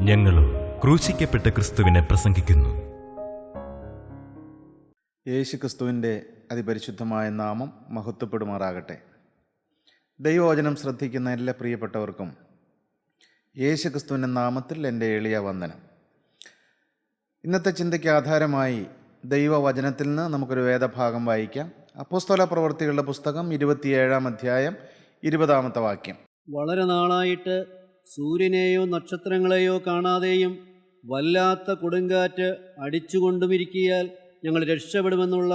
ഞങ്ങളും ക്രൂശിക്കപ്പെട്ട ക്രിസ്തുവിനെ പ്രസംഗിക്കുന്നു. യേശു ക്രിസ്തുവിൻ്റെ അതിപരിശുദ്ധമായ നാമം മഹത്വപ്പെടുമാറാകട്ടെ. ദൈവവചനം ശ്രദ്ധിക്കുന്ന എല്ലാ പ്രിയപ്പെട്ടവർക്കും യേശു ക്രിസ്തുവിൻ്റെ നാമത്തിൽ എൻ്റെ എളിയ വന്ദനം. ഇന്നത്തെ ചിന്തയ്ക്ക് ആധാരമായി ദൈവവചനത്തിൽ നിന്ന് നമുക്കൊരു വേദഭാഗം വായിക്കാം. അപ്പോസ്തല പ്രവൃത്തികളുടെ പുസ്തകം 27-ാം അധ്യായം 20-ാമത്തെ വാക്യം. വളരെ നാളായിട്ട് സൂര്യനെയോ നക്ഷത്രങ്ങളെയോ കാണാതെയും വല്ലാത്ത കൊടുങ്കാറ്റ് അടിച്ചുകൊണ്ടുമിരിക്കിയാൽ ഞങ്ങൾ രക്ഷപ്പെടുമെന്നുള്ള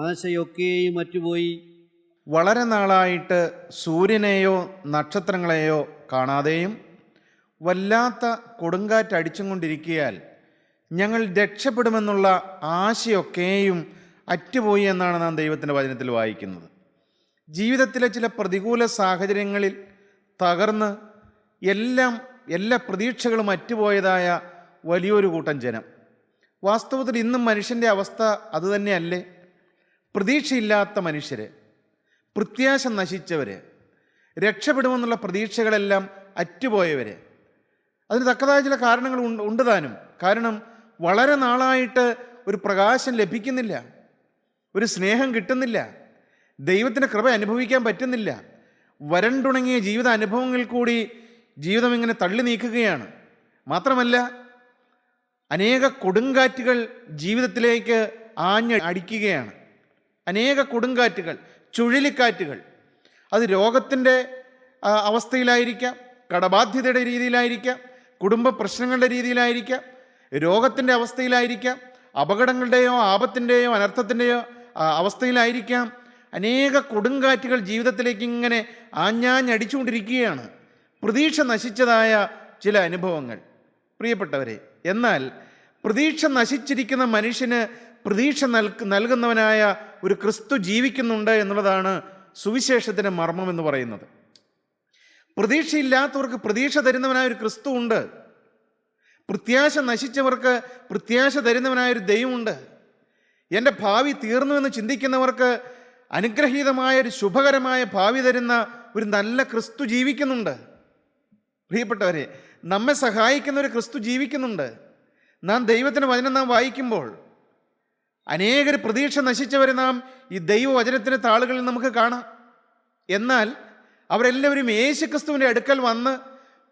ആശയൊക്കെയും മറ്റുപോയി. വളരെ നാളായിട്ട് സൂര്യനെയോ നക്ഷത്രങ്ങളെയോ കാണാതെയും വല്ലാത്ത കൊടുങ്കാറ്റ് അടിച്ചും കൊണ്ടിരിക്കിയാൽ ഞങ്ങൾ രക്ഷപ്പെടുമെന്നുള്ള ആശയൊക്കെയും അറ്റുപോയി എന്നാണ് നാം ദൈവത്തിൻ്റെ വചനത്തിൽ വായിക്കുന്നത്. ജീവിതത്തിലെ ചില പ്രതികൂല സാഹചര്യങ്ങളിൽ തകർന്ന് എല്ലാ പ്രതീക്ഷകളും അറ്റുപോയതായ വലിയൊരു കൂട്ടം ജനം. വാസ്തവത്തിൽ ഇന്നും മനുഷ്യൻ്റെ അവസ്ഥ അതുതന്നെയല്ലേ? പ്രതീക്ഷയില്ലാത്ത മനുഷ്യർ, പ്രത്യാശ നശിച്ചവർ, രക്ഷപ്പെടുമെന്നുള്ള പ്രതീക്ഷകളെല്ലാം അറ്റുപോയവർ. അതിന് തക്കതായ ചില കാരണങ്ങൾ ഉണ്ട് താനും. കാരണം വളരെ നാളായിട്ട് ഒരു പ്രകാശം ലഭിക്കുന്നില്ല, ഒരു സ്നേഹം കിട്ടുന്നില്ല, ദൈവത്തിൻ്റെ കൃപ അനുഭവിക്കാൻ പറ്റുന്നില്ല. വരണ്ടുണങ്ങിയ ജീവിത അനുഭവങ്ങളിൽ കൂടി ജീവിതം ഇങ്ങനെ തള്ളി നീക്കുകയാണ്. മാത്രമല്ല, അനേക കൊടുങ്കാറ്റുകൾ ജീവിതത്തിലേക്ക് അടിക്കുകയാണ്. അനേക കൊടുങ്കാറ്റുകൾ, ചുഴലിക്കാറ്റുകൾ. അത് രോഗത്തിൻ്റെ അവസ്ഥയിലായിരിക്കാം, കടബാധ്യതയുടെ രീതിയിലായിരിക്കാം, കുടുംബ പ്രശ്നങ്ങളുടെ രീതിയിലായിരിക്കാം, രോഗത്തിൻ്റെ അവസ്ഥയിലായിരിക്കാം, അപകടങ്ങളുടെയോ ആപത്തിൻ്റെയോ അനർത്ഥത്തിൻ്റെയോ അവസ്ഥയിലായിരിക്കാം. അനേക കൊടുങ്കാറ്റുകൾ ജീവിതത്തിലേക്ക് ഇങ്ങനെ ആഞ്ഞാഞ്ഞടിച്ചുകൊണ്ടിരിക്കുകയാണ്. പ്രതീക്ഷ നശിച്ചതായ ചില അനുഭവങ്ങൾ, പ്രിയപ്പെട്ടവരെ. എന്നാൽ പ്രതീക്ഷ നശിച്ചിരിക്കുന്ന മനുഷ്യന് പ്രതീക്ഷ നൽകുന്നവനായ ഒരു ക്രിസ്തു ജീവിക്കുന്നുണ്ട് എന്നുള്ളതാണ് സുവിശേഷത്തിൻ്റെ മർമ്മം എന്ന് പറയുന്നത്. പ്രതീക്ഷയില്ലാത്തവർക്ക് പ്രതീക്ഷ തരുന്നവനായ ഒരു ക്രിസ്തു ഉണ്ട്. പ്രത്യാശ നശിച്ചവർക്ക് പ്രത്യാശ തരുന്നവനായൊരു ദൈവമുണ്ട്. എൻ്റെ ഭാവി തീർന്നു എന്ന് ചിന്തിക്കുന്നവർക്ക് അനുഗ്രഹീതമായ ഒരു ശുഭകരമായ ഭാവി തരുന്ന ഒരു നല്ല ക്രിസ്തു ജീവിക്കുന്നുണ്ട്. പ്രിയപ്പെട്ടവരെ, നമ്മെ സഹായിക്കുന്ന ഒരു ക്രിസ്തു ജീവിക്കുന്നുണ്ട്. നാം ദൈവത്തിൻ്റെ വചനം നാം വായിക്കുമ്പോൾ അനേകർ പ്രതീക്ഷ നശിച്ചവരെ നാം ഈ ദൈവവചനത്തിൻ്റെ താളുകളിൽ നമുക്ക് കാണാം. എന്നാൽ അവരെല്ലാവരും യേശു ക്രിസ്തുവിൻ്റെ അടുക്കൽ വന്ന്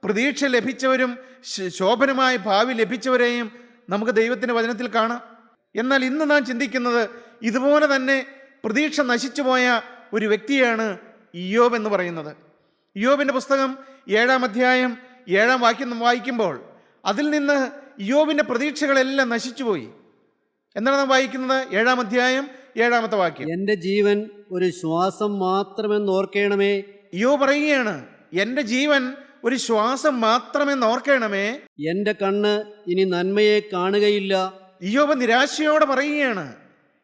പ്രതീക്ഷ ലഭിച്ചവരും ശോഭനമായ ഭാവി ലഭിച്ചവരെയും നമുക്ക് ദൈവത്തിൻ്റെ വചനത്തിൽ കാണാം. എന്നാൽ ഇന്ന് നാം ചിന്തിക്കുന്നത് ഇതുപോലെ തന്നെ പ്രതീക്ഷ നശിച്ചു പോയ ഒരു വ്യക്തിയാണ് ഇയ്യോബ് എന്ന് പറയുന്നത്. ഇയ്യോബിൻ്റെ പുസ്തകം 7-ാം അധ്യായം 7-ാം വാക്യം വായിക്കുമ്പോൾ അതിൽ നിന്ന് ഇയ്യോബിൻ്റെ പ്രതീക്ഷകളെല്ലാം നശിച്ചുപോയി. എന്താണ് നാം വായിക്കുന്നത്? 7-ാം അധ്യായം 7-ാമത്തെ വാക്യം. എൻ്റെ ജീവൻ ഒരു ശ്വാസം മാത്രമെന്ന് ഓർക്കണമേ. ഇയ്യോബ് പറയുകയാണ്, എൻ്റെ ജീവൻ ഒരു ശ്വാസം മാത്രമെന്ന് ഓർക്കണമേ. എൻ്റെ കണ്ണ് ഇനി നന്മയെ കാണുകയില്ല. ഇയ്യോബ് നിരാശയോടെ പറയുകയാണ്,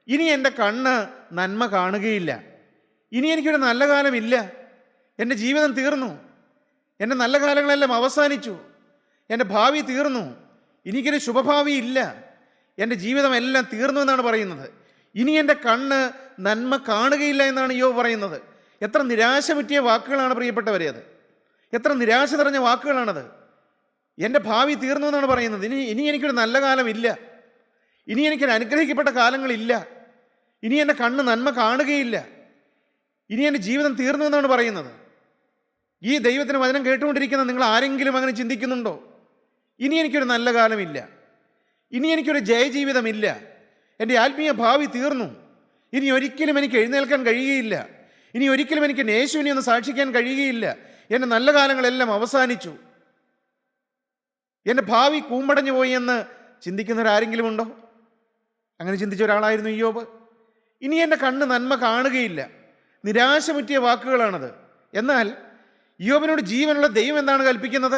ഇനി എൻ്റെ കണ്ണ് നന്മ കാണുകയില്ല. ഇനി എനിക്കൊരു നല്ല കാലമില്ല. എൻ്റെ ജീവിതം തീർന്നു. എൻ്റെ നല്ല കാലങ്ങളെല്ലാം അവസാനിച്ചു. എൻ്റെ ഭാവി തീർന്നു. എനിക്കൊരു ശുഭഭാവി ഇല്ല. എൻ്റെ ജീവിതം എല്ലാം തീർന്നു എന്നാണ് പറയുന്നത്. ഇനി എൻ്റെ കണ്ണ് നന്മ കാണുകയില്ല എന്നാണ് ഇയ്യോബ് പറയുന്നത്. എത്ര നിരാശ പറ്റിയ വാക്കുകളാണ് പ്രിയപ്പെട്ടവരെ അത്. എത്ര നിരാശ നിറഞ്ഞ വാക്കുകളാണത്. എൻ്റെ ഭാവി തീർന്നു എന്നാണ് പറയുന്നത്. ഇനി എനിക്കൊരു നല്ല കാലമില്ല. ഇനി എനിക്കൊരു അനുഗ്രഹിക്കപ്പെട്ട കാലങ്ങളില്ല. ഇനി എൻ്റെ കണ്ണ് നന്മ കാണുകയില്ല. ഇനി എൻ്റെ ജീവിതം തീർന്നു എന്നാണ് പറയുന്നത്. ഈ ദൈവത്തിന് വചനം കേട്ടുകൊണ്ടിരിക്കുന്ന നിങ്ങൾ ആരെങ്കിലും അങ്ങനെ ചിന്തിക്കുന്നുണ്ടോ? ഇനി എനിക്കൊരു നല്ല കാലമില്ല. ഇനി എനിക്കൊരു ജയജീവിതമില്ല. എൻ്റെ ആത്മീയ ഭാവി തീർന്നു. ഇനി ഒരിക്കലും എനിക്ക് എഴുന്നേൽക്കാൻ കഴിയുകയില്ല. ഇനി ഒരിക്കലും എനിക്ക് യേശുവിനെ ഒന്ന് സാക്ഷിക്കാൻ കഴിയുകയില്ല. എൻ്റെ നല്ല കാലങ്ങളെല്ലാം അവസാനിച്ചു. എൻ്റെ ഭാവി കൂമ്പടഞ്ഞു പോയി എന്ന് ചിന്തിക്കുന്നവരാരെങ്കിലും ഉണ്ടോ? അങ്ങനെ ചിന്തിച്ച ഒരാളായിരുന്നു ഇയ്യോബ്. ഇനി എൻ്റെ കണ്ണ് നന്മ കാണുകയില്ല. നിരാശ പറ്റിയ വാക്കുകളാണത്. എന്നാൽ ഇയ്യോബിനോട് ജീവനുള്ള ദൈവം എന്താണ് കൽപ്പിക്കുന്നത്?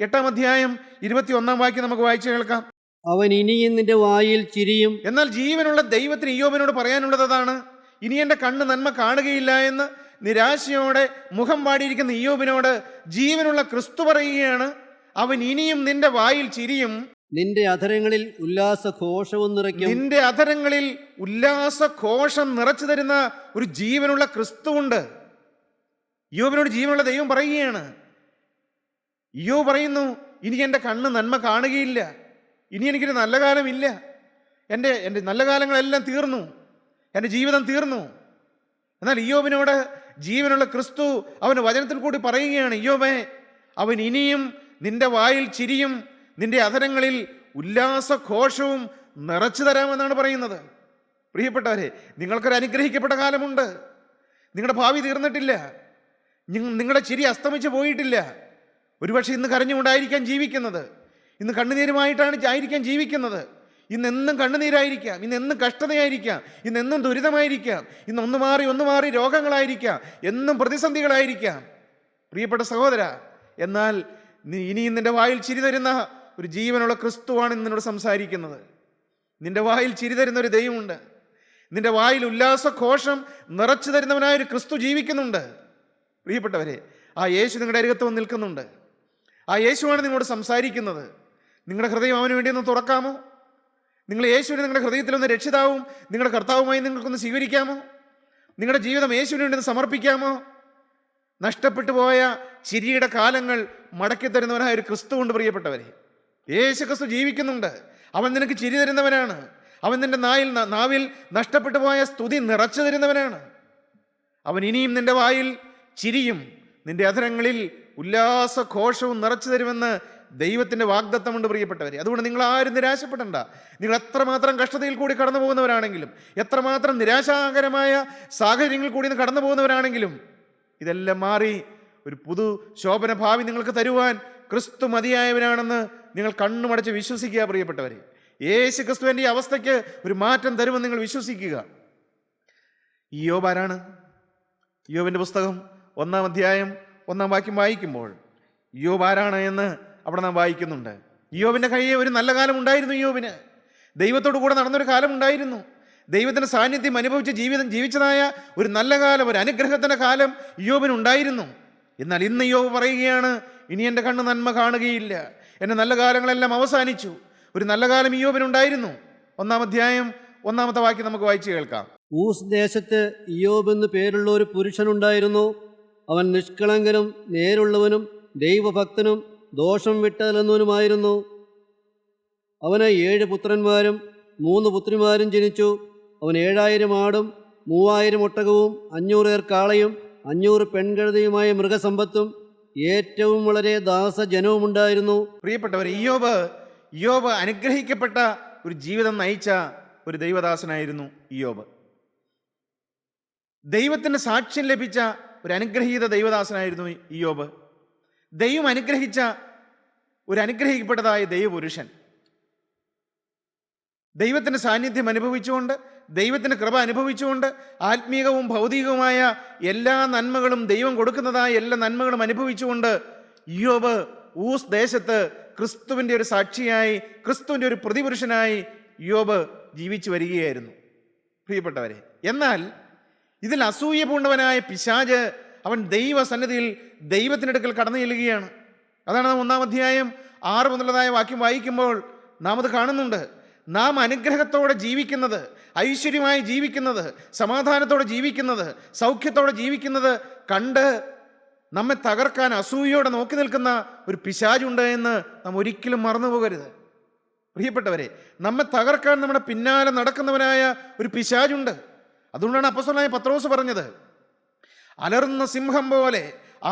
8-ാം അധ്യായം 21-ാം വാക്യം നമുക്ക് വായിച്ചു കേൾക്കാം. അവൻ ഇനിയും നിന്റെ വായിൽ ചിരിയും. എന്നാൽ ജീവനുള്ള ദൈവത്തിന് ഇയ്യോബിനോട് പറയാനുള്ളത് അതാണ്. ഇനി എൻ്റെ കണ്ണ് നന്മ കാണുകയില്ല എന്ന് നിരാശയോടെ മുഖം പാടിയിരിക്കുന്ന ഇയ്യോബിനോട് ജീവനുള്ള ക്രിസ്തു പറയുകയാണ്, അവൻ ഇനിയും നിന്റെ വായിൽ ചിരിയും, നിന്റെ അധരങ്ങളിൽ ഉല്ലാസഘോഷവും നിറയ്ക്കും. നിന്റെ അധരങ്ങളിൽ ഉല്ലാസഘോഷം നിറച്ചു തരുന്ന ഒരു ജീവനുള്ള ക്രിസ്തുവുണ്ട്. ഇയ്യോബിനോട് ജീവനുള്ള ദൈവം പറയുകയാണ്. ഇയ്യോബ് പറയുന്നു, ഇനി എൻ്റെ കണ്ണ് നന്മ കാണുകയില്ല, ഇനി എനിക്കൊരു നല്ല കാലമില്ല, എൻ്റെ നല്ല കാലങ്ങളെല്ലാം തീർന്നു, എൻ്റെ ജീവിതം തീർന്നു. എന്നാൽ ഇയ്യോബിനോട് ജീവനുള്ള ക്രിസ്തു അവന് വചനത്തിൽ കൂടി പറയുകയാണ്, ഇയ്യോബേ, അവൻ ഇനിയും നിന്റെ വായിൽ ചിരിയും നിന്റെ അധരങ്ങളിൽ ഉല്ലാസഘോഷവും നിറച്ചു തരാമെന്നാണ് പറയുന്നത്. പ്രിയപ്പെട്ടവരെ, നിങ്ങൾക്കൊരു അനുഗ്രഹിക്കപ്പെട്ട കാലമുണ്ട്. നിങ്ങളുടെ ഭാവി തീർന്നിട്ടില്ല, നിങ്ങളുടെ ചിരി അസ്തമിച്ച് പോയിട്ടില്ല. ഒരുപക്ഷെ ഇന്ന് കരഞ്ഞുകൊണ്ടായിരിക്കാം ജീവിക്കുന്നത്, ഇന്ന് കണ്ണുനീരുമായിട്ടായിരിക്കാം ജീവിക്കുന്നത്. ഇന്നെന്നും കണ്ണുനീരായിരിക്കാം, ഇന്നെന്നും കഷ്ടതയായിരിക്കാം, ഇന്നെന്നും ദുരിതമായിരിക്കാം, ഇന്ന് ഒന്ന് മാറി രോഗങ്ങളായിരിക്കാം, എന്നും പ്രതിസന്ധികളായിരിക്കാം. പ്രിയപ്പെട്ട സഹോദര, എന്നാൽ ഇനിയും നിന്റെ വായിൽ ചിരി തരുന്ന ഒരു ജീവനുള്ള ക്രിസ്തുവാണ് ഇന്ന് നിന്നോട് സംസാരിക്കുന്നത്. നിന്റെ വായിൽ ചിരി തരുന്ന ഒരു ദൈവമുണ്ട്. നിന്റെ വായിൽ ഉല്ലാസഘോഷം നിറച്ചു തരുന്നവനായ ഒരു ക്രിസ്തു ജീവിക്കുന്നുണ്ട്. പ്രിയപ്പെട്ടവരെ, ആ യേശു നിങ്ങളുടെ അരികത്ത് വന്ന് നിൽക്കുന്നുണ്ട്. ആ യേശുവാണ് നിങ്ങളോട് സംസാരിക്കുന്നത്. നിങ്ങളുടെ ഹൃദയം അവന് വേണ്ടി ഒന്ന് തുറക്കാമോ? നിങ്ങൾ യേശുവിനെ നിങ്ങളുടെ ഹൃദയത്തിലൊന്ന് രക്ഷിതാവും നിങ്ങളുടെ കർത്താവുമായി നിങ്ങൾക്കൊന്ന് സ്വീകരിക്കാമോ? നിങ്ങളുടെ ജീവിതം യേശുവിന് വേണ്ടി ഒന്ന് സമർപ്പിക്കാമോ? നഷ്ടപ്പെട്ടു പോയ ചിരിയുടെ കാലങ്ങൾ മടക്കി തരുന്നവനായ ഒരു ക്രിസ്തു ഉണ്ട്. പ്രിയപ്പെട്ടവരെ, യേശു ക്രിസ്തു ജീവിക്കുന്നുണ്ട്. അവൻ നിനക്ക് ചിരി തരുന്നവനാണ്. അവൻ നിന്റെ നാവിൽ നഷ്ടപ്പെട്ടു പോയ സ്തുതി നിറച്ചു തരുന്നവനാണ്. അവൻ ഇനിയും നിന്റെ വായിൽ ചിരിയും നിന്റെ അധരങ്ങളിൽ ഉല്ലാസഘോഷവും നിറച്ചു തരുമെന്ന് ദൈവത്തിൻ്റെ വാഗ്ദത്തമുണ്ട്. പ്രിയപ്പെട്ടവരെ, അതുകൊണ്ട് നിങ്ങൾ ആരും നിരാശപ്പെടണ്ട. നിങ്ങൾ എത്രമാത്രം കഷ്ടതയിൽ കൂടി കടന്നു പോകുന്നവരാണെങ്കിലും, എത്രമാത്രം നിരാശാകരമായ സാഹചര്യങ്ങളിൽ കൂടി കടന്നു പോകുന്നവരാണെങ്കിലും, ഇതെല്ലാം മാറി ഒരു പുതു ശോഭന ഭാവി നിങ്ങൾക്ക് തരുവാൻ ക്രിസ്തു മതിയായവനാണെന്ന് നിങ്ങൾ കണ്ണുമടച്ച് വിശ്വസിക്കുക. പ്രിയപ്പെട്ടവരെ, യേശു ക്രിസ്തുവിൻ്റെ ഈ അവസ്ഥയ്ക്ക് ഒരു മാറ്റം തരുമെന്ന് നിങ്ങൾ വിശ്വസിക്കുക. ഇയ്യോബ് ആരാണ്? ഇയ്യോബിൻ്റെ പുസ്തകം 1-ാം അധ്യായം 1-ാം വാക്യം വായിക്കുമ്പോൾ ഇയ്യോബ് ആരാണ് എന്ന് അവിടെ നാം വായിക്കുന്നുണ്ട്. ഇയ്യോബിൻ്റെ കയ്യിൽ ഒരു നല്ല കാലം ഉണ്ടായിരുന്നു. ഇയ്യോബിന് ദൈവത്തോടു കൂടെ നടന്നൊരു കാലം ഉണ്ടായിരുന്നു. ദൈവത്തിൻ്റെ സാന്നിധ്യം അനുഭവിച്ച് ജീവിച്ചതായ ഒരു നല്ല കാലം, ഒരു അനുഗ്രഹത്തിൻ്റെ കാലം ഇയ്യോബിനുണ്ടായിരുന്നു. എന്നാൽ ഇന്ന് ഇയ്യോബ് പറയുകയാണ്, ഇനി എൻ്റെ കണ്ണ് നന്മ കാണുകയില്ല, എൻ്റെ നല്ല കാലങ്ങളെല്ലാം അവസാനിച്ചു. ഒരു നല്ല കാലം ഇയ്യോബിനുണ്ടായിരുന്നു. 1-ാം അധ്യായം 1-ാമത്തെ വാക്യം നമുക്ക് വായിച്ചു കേൾക്കാം. ഊസ് ദേശത്ത് ഇയ്യോബ് എന്ന് പേരുള്ള ഒരു പുരുഷനുണ്ടായിരുന്നു. അവൻ നിഷ്കളങ്കനും നേരുള്ളവനും ദൈവഭക്തനും ദോഷം വിട്ടകലുന്നവനുമായിരുന്നു. അവന് 7 പുത്രന്മാരും 3 പുത്രിമാരും ജനിച്ചു. അവൻ 7000 ആടും 3000 ഒട്ടകവും 500 കാളയും 500 പെൺകഴുതയുമായ മൃഗസമ്പത്തും ഏറ്റവും വളരെ ദാസജനവും ഉണ്ടായിരുന്നു. പ്രിയപ്പെട്ടവർ, ഇയ്യോബ് അനുഗ്രഹിക്കപ്പെട്ട ഒരു ജീവിതം നയിച്ച ഒരു ദൈവദാസനായിരുന്നു ഇയ്യോബ്. ദൈവത്തിന് സാക്ഷ്യം ലഭിച്ച ഒരു അനുഗ്രഹീത ദൈവദാസനായിരുന്നു ഇയ്യോബ്. ദൈവം അനുഗ്രഹിച്ച ഒരു അനുഗ്രഹിക്കപ്പെട്ടതായ ദൈവപുരുഷൻ. ദൈവത്തിൻ്റെ സാന്നിധ്യം അനുഭവിച്ചുകൊണ്ട്, ദൈവത്തിൻ്റെ കൃപ അനുഭവിച്ചുകൊണ്ട്, ആത്മീകവും ഭൗതികവുമായ എല്ലാ നന്മകളും ദൈവം കൊടുക്കുന്നതായ എല്ലാ നന്മകളും അനുഭവിച്ചുകൊണ്ട് ഇയ്യോബ് ഊസ് ദേശത്ത് ക്രിസ്തുവിൻ്റെ ഒരു സാക്ഷിയായി, ക്രിസ്തുവിൻ്റെ ഒരു പ്രതിപുരുഷനായി ഇയ്യോബ് ജീവിച്ചു വരികയായിരുന്നു. പ്രിയപ്പെട്ടവരെ, എന്നാൽ ഇതിൽ അസൂയ പൂണ്ടവനായ പിശാച് അവൻ ദൈവസന്നിധിയിൽ ദൈവത്തിൻ്റെ അടുക്കൽ കടന്നു ചെല്ലുകയാണ്. അതാണ് നാം 1-ാം അധ്യായം 6 മുതലുള്ളതായ വാക്യം വായിക്കുമ്പോൾ നാം അത് കാണുന്നുണ്ട്. നാം അനുഗ്രഹത്തോടെ ജീവിക്കുന്നത്, ഐശ്വര്യമായി ജീവിക്കുന്നത്, സമാധാനത്തോടെ ജീവിക്കുന്നത്, സൗഖ്യത്തോടെ ജീവിക്കുന്നത് കണ്ട് നമ്മെ തകർക്കാൻ അസൂയയോടെ നോക്കി നിൽക്കുന്ന ഒരു പിശാചുണ്ട് എന്ന് നാം ഒരിക്കലും മറന്നുപോകരുത്. പ്രിയപ്പെട്ടവരെ, നമ്മെ തകർക്കാൻ നമ്മുടെ പിന്നാലെ നടക്കുന്നവനായ ഒരു പിശാചുണ്ട്. അതുകൊണ്ടാണ് അപ്പോസ്തലനായ പത്രോസ് പറഞ്ഞത്, അലറുന്ന സിംഹം പോലെ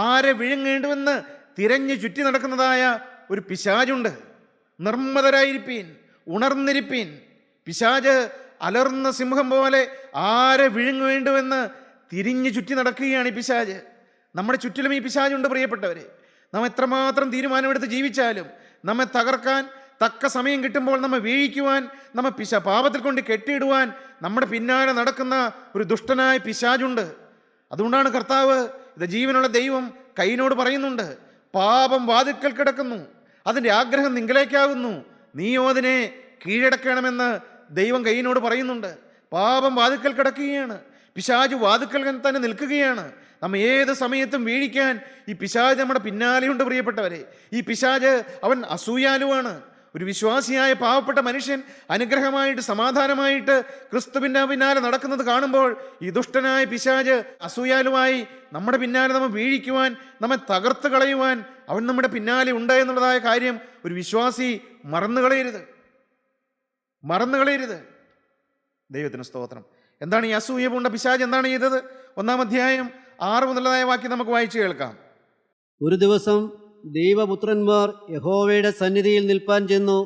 ആരെ വിഴുങ്ങേണ്ടുവെന്ന് തിരഞ്ഞു ചുറ്റി നടക്കുന്നതായ ഒരു പിശാചുണ്ട്. നിർമ്മതരായിരിപ്പീൻ, ഉണർന്നിരിപ്പീൻ. പിശാച് അലറുന്ന സിംഹം പോലെ ആരെ വിഴുങ്ങേണ്ടുവെന്ന് തിരിഞ്ഞു ചുറ്റി നടക്കുകയാണ് ഈ പിശാച്. നമ്മുടെ ചുറ്റിലും ഈ പിശാചുണ്ട്. പ്രിയപ്പെട്ടവരെ, നാം എത്രമാത്രം തീരുമാനമെടുത്ത് ജീവിച്ചാലും നമ്മെ തകർക്കാൻ, തക്ക സമയം കിട്ടുമ്പോൾ നമ്മെ വീഴിക്കുവാൻ, നമ്മെ പാപത്തിൽ കൊണ്ട് കെട്ടിയിടുവാൻ നമ്മുടെ പിന്നാലെ നടക്കുന്ന ഒരു ദുഷ്ടനായ പിശാചുണ്ട്. അതുകൊണ്ടാണ് കർത്താവ്, ഇത് ജീവനുള്ള ദൈവം കയ്യിനോട് പറയുന്നുണ്ട്, പാപം വാതിൽക്കൽ കിടക്കുന്നു, അതിൻ്റെ ആഗ്രഹം നിങ്കലേക്കാകുന്നു, നീയോ അതിനെ കീഴടക്കണമെന്ന് ദൈവം കയ്യിനോട് പറയുന്നുണ്ട്. പാപം വാതിൽക്കൽ കിടക്കുകയാണ്, പിശാച് വാതിൽക്കൽ തന്നെ നിൽക്കുകയാണ്. നമ്മ ഏത് സമയത്തും വീഴിക്കാൻ ഈ പിശാച് നമ്മുടെ പിന്നാലെയുണ്ട്. പ്രിയപ്പെട്ടവരെ, ഈ പിശാച് അവൻ അസൂയാലുവാണ്. ഒരു വിശ്വാസിയായ പാവപ്പെട്ട മനുഷ്യൻ അനുഗ്രഹമായിട്ട്, സമാധാനമായിട്ട് ക്രിസ്തുവിൻ്റെ പിന്നാലെ നടക്കുന്നത് കാണുമ്പോൾ ഈ ദുഷ്ടനായ പിശാച് അസൂയാലുമായി നമ്മുടെ പിന്നാലെ നമ്മെ വീഴിക്കുവാൻ, നമ്മെ തകർത്ത് കളയുവാൻ അവൻ നമ്മുടെ പിന്നാലെ ഉണ്ട് എന്നുള്ളതായ കാര്യം ഒരു വിശ്വാസി മറന്നുകളയരുത്. ദൈവത്തിന് സ്തോത്രം. എന്താണ് ഈ അസൂയ പൂണ്ട പിശാച് എന്താണ് ചെയ്തത്? 1-ാം അധ്യായം 6 മുതലുള്ളതായ വാക്യം നമുക്ക് വായിച്ചു കേൾക്കാം. ഒരു ദിവസം ദൈവപുത്രന്മാർ യഹോവയുടെ സന്നിധിയിൽ നിൽപ്പാൻ ചെന്നു.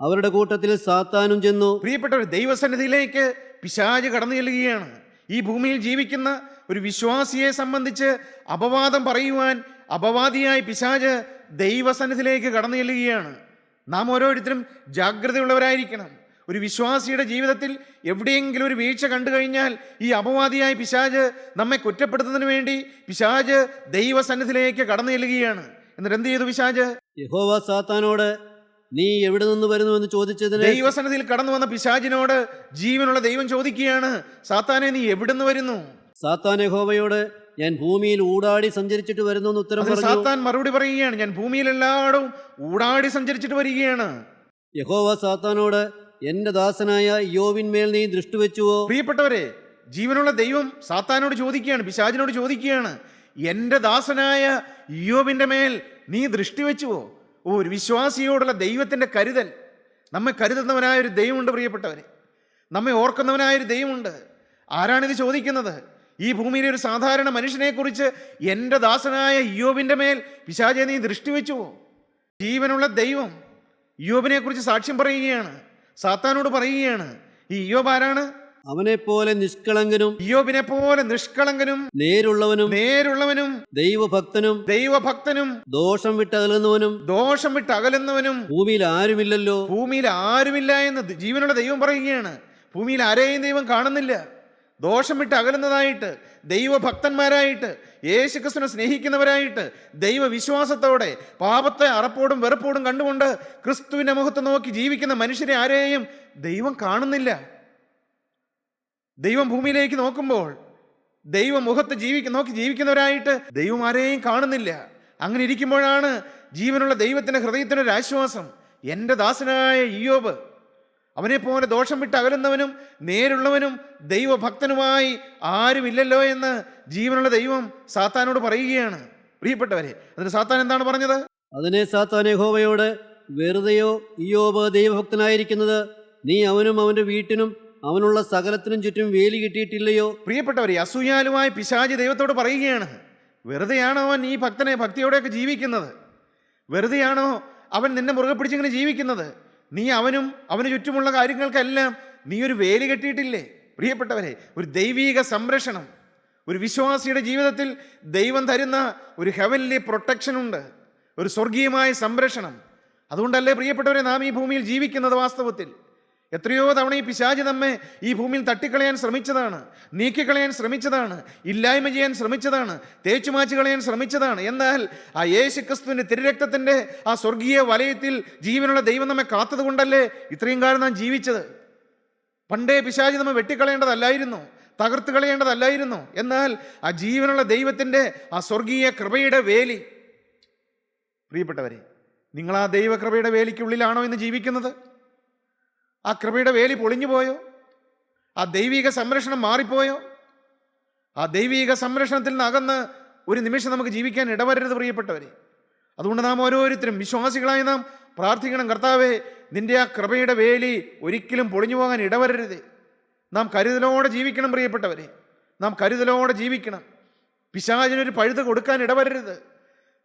അവരുടെ കൂട്ടത്തിൽ സാത്താനും ചെന്നു. പ്രിയപ്പെട്ടവർ, ദൈവസന്നിധിയിലേക്ക് പിശാച് കടന്നു ചെല്ലുകയാണ്. ഈ ഭൂമിയിൽ ജീവിക്കുന്ന ഒരു വിശ്വാസിയെ സംബന്ധിച്ച് അപവാദം പറയുവാൻ അപവാദിയായി പിശാച് ദൈവസന്നിധിയിലേക്ക് കടന്നു ചെല്ലുകയാണ്. നാം ഓരോരുത്തരും ജാഗ്രതയുള്ളവരായിരിക്കണം. ഒരു വിശ്വാസിയുടെ ജീവിതത്തിൽ എവിടെയെങ്കിലും ഒരു വീഴ്ച കണ്ടു കഴിഞ്ഞാൽ ഈ അപവാദിയായ പിശാച് നമ്മെ കുറ്റപ്പെടുത്തുന്നതിന് വേണ്ടി പിശാച് ദൈവസന്നിധിയിലേക്ക് കടന്നു ചെല്ലുകയാണ്. എന്നിട്ട് എന്ത് ചെയ്തു പിശാച്? യഹോവ സാത്താനോട്, നീ എവിടെ നിന്ന് വരുന്നു എന്ന് ചോദിച്ചതിന് ദൈവസന്നിധിയിൽ കടന്നു വന്ന പിശാചിനോട് ജീവനുള്ള ദൈവം ചോദിക്കുകയാണ്, സാത്താനെ നീ എവിടുന്ന് വരുന്നു? സാത്താൻ യഹോവയോട്, ഞാൻ ഭൂമിയിൽ ഊടാടി സഞ്ചരിച്ചിട്ട് വരുന്നു എന്ന് ഉത്തരം പറഞ്ഞു. സാത്താൻ മറുപടി പറയുകയാണ്, ഞാൻ ഭൂമിയിൽ എല്ലായിടവും ഊടാടി സഞ്ചരിച്ചിട്ട് വരികയാണ്. യഹോവ സാത്താനോട്, എന്റെ ദാസനായ യോവിന്മേൽ നീ ദൃഷ്ടി വെച്ചുവോ? പ്രിയപ്പെട്ടവരെ, ജീവനുള്ള ദൈവം സാത്താനോട് ചോദിക്കുകയാണ്, പിശാചിനോട് ചോദിക്കുകയാണ്, എൻ്റെ ദാസനായ യോബിന്റെ മേൽ നീ ദൃഷ്ടി വെച്ചുവോ? ഒരു വിശ്വാസിയോടുള്ള ദൈവത്തിൻ്റെ കരുതൽ. നമ്മെ കരുതുന്നവനായ ഒരു ദൈവമുണ്ട് പ്രിയപ്പെട്ടവരെ, നമ്മെ ഓർക്കുന്നവനായ ഒരു ദൈവമുണ്ട്. ആരാണിത് ചോദിക്കുന്നത്? ഈ ഭൂമിയിലെ ഒരു സാധാരണ മനുഷ്യനെക്കുറിച്ച് എൻ്റെ ദാസനായ യോബിന്റെ മേൽ പിശാചേ നീ ദൃഷ്ടി വെച്ചുവോ? ജീവനുള്ള ദൈവം യോബിനെ കുറിച്ച് സാക്ഷ്യം പറയുകയാണ്, സാത്താനോട് പറയുകയാണ്. ഈ യോബ് ആരാണ്? അവനെ പോലെ നിഷ്കളങ്കനും യോബിനെ പോലെ നിഷ്കളങ്കനും നേരുള്ളവനും ദൈവഭക്തനും ദോഷം വിട്ട് അകലുന്നവനും ഭൂമിയിൽ ആരുമില്ല എന്ന് ജീവനുള്ള ദൈവം പറയുകയാണ്. ഭൂമിയിൽ ആരെയും ദൈവം കാണുന്നില്ല. ദോഷം വിട്ട് അകലുന്നതായിട്ട്, ദൈവഭക്തന്മാരായിട്ട്, യേശുക്രിസ്തുവിനെ സ്നേഹിക്കുന്നവരായിട്ട്, ദൈവവിശ്വാസത്തോടെ പാപത്തെ അറപ്പോടും വെറുപ്പോടും കണ്ടുകൊണ്ട് ക്രിസ്തുവിന്റെ മുഖത്ത് നോക്കി ജീവിക്കുന്ന മനുഷ്യരെ ആരെയും ദൈവം കാണുന്നില്ല. ദൈവം ഭൂമിയിലേക്ക് നോക്കുമ്പോൾ ദൈവമുഖത്ത് നോക്കി ജീവിക്കുന്നവരായിട്ട് ദൈവം ആരെയും കാണുന്നില്ല. അങ്ങനെ ഇരിക്കുമ്പോഴാണ് ജീവനുള്ള ദൈവത്തിൻ്റെ ഹൃദയത്തിനൊരു ആശ്വാസം. എൻ്റെ ദാസനായ ഇയ്യോബ് അവനെ പോലെ ദോഷം വിട്ട് അകലുന്നവനും നേരുള്ളവനും ദൈവഭക്തനുമായി ആരുമില്ലല്ലോ എന്ന് ജീവനുള്ള ദൈവം സാത്താനോട് പറയുകയാണ്. പ്രിയപ്പെട്ടവരെ, അതിന് സാത്താൻ എന്താണ് പറഞ്ഞത്? അതിനെ സാത്താൻ യഹോവയോട്, വെറുതെയോ ഇയ്യോബ് ദൈവഭക്തനായിരിക്കുന്നത്? നീ അവനും അവന്റെ വീട്ടിനും അവനുള്ള സകലത്തിനും ചുറ്റും വേലി കിട്ടിയിട്ടില്ലയോ? പ്രിയപ്പെട്ടവരെ, അസൂയാലുമായ പിശാച് ദൈവത്തോട് പറയുകയാണ്, വെറുതെയാണോ അവൻ ഈ ഭക്തിയോടെയൊക്കെ ജീവിക്കുന്നത്? വെറുതെയാണോ അവൻ നിന്നെ മുറുകെ പിടിച്ചിങ്ങനെ ജീവിക്കുന്നത്? നീ അവന് ചുറ്റുമുള്ള കാര്യങ്ങൾക്കെല്ലാം നീ ഒരു വേലി കെട്ടിയിട്ടില്ലേ? പ്രിയപ്പെട്ടവരെ, ഒരു ദൈവീക സംരക്ഷണം, ഒരു വിശ്വാസിയുടെ ജീവിതത്തിൽ ദൈവം തരുന്ന ഒരു ഹെവൻലി പ്രൊട്ടക്ഷൻ ഉണ്ട്, ഒരു സ്വർഗീയമായ സംരക്ഷണം. അതുകൊണ്ടല്ലേ പ്രിയപ്പെട്ടവരെ നാം ഈ ഭൂമിയിൽ ജീവിക്കുന്നത്? വാസ്തവത്തിൽ എത്രയോ തവണ ഈ പിശാച് നമ്മെ ഈ ഭൂമിയിൽ തട്ടിക്കളയാൻ ശ്രമിച്ചതാണ്, നീക്കിക്കളയാൻ ശ്രമിച്ചതാണ്, ഇല്ലായ്മ ചെയ്യാൻ ശ്രമിച്ചതാണ്, തേച്ചുമാച്ച് കളയാൻ ശ്രമിച്ചതാണ്. എന്നാൽ ആ യേശുക്രിസ്തുവിൻ്റെ തിരുരക്തത്തിൻ്റെ ആ സ്വർഗീയ വലയത്തിൽ ജീവനുള്ള ദൈവം നമ്മെ കാത്തത് കൊണ്ടല്ലേ ഇത്രയും കാലം നാം ജീവിച്ചത്. പണ്ടേ പിശാച് നമ്മെ വെട്ടിക്കളയേണ്ടതല്ലായിരുന്നു, തകർത്ത് കളയേണ്ടതല്ലായിരുന്നു. എന്നാൽ ആ ജീവനുള്ള ദൈവത്തിൻ്റെ ആ സ്വർഗീയ കൃപയുടെ വേലി, പ്രിയപ്പെട്ടവരെ, നിങ്ങൾ ആ ദൈവകൃപയുടെ വേലിക്കുള്ളിലാണോ ഇന്ന് ജീവിക്കുന്നത്? ആ കൃപയുടെ വേലി പൊളിഞ്ഞു പോയോ? ആ ദൈവിക സംരക്ഷണം മാറിപ്പോയോ? ആ ദൈവിക സംരക്ഷണത്തിൽ നിന്ന് അകന്ന് ഒരു നിമിഷം നമുക്ക് ജീവിക്കാൻ ഇടവരരുത് പ്രിയപ്പെട്ടവരെ. അതുകൊണ്ട് നാം ഓരോരുത്തരും വിശ്വാസികളായി നാം പ്രാർത്ഥിക്കണം, കർത്താവേ, നിന്റെ ആ കൃപയുടെ വേലി ഒരിക്കലും പൊളിഞ്ഞു പോകാൻ ഇടവരരുത്. നാം കരുതലോടെ ജീവിക്കണം പ്രിയപ്പെട്ടവരെ, നാം കരുതലോടെ ജീവിക്കണം. പിശാചിനൊരു പഴുത് കൊടുക്കാൻ ഇടവരരുത്.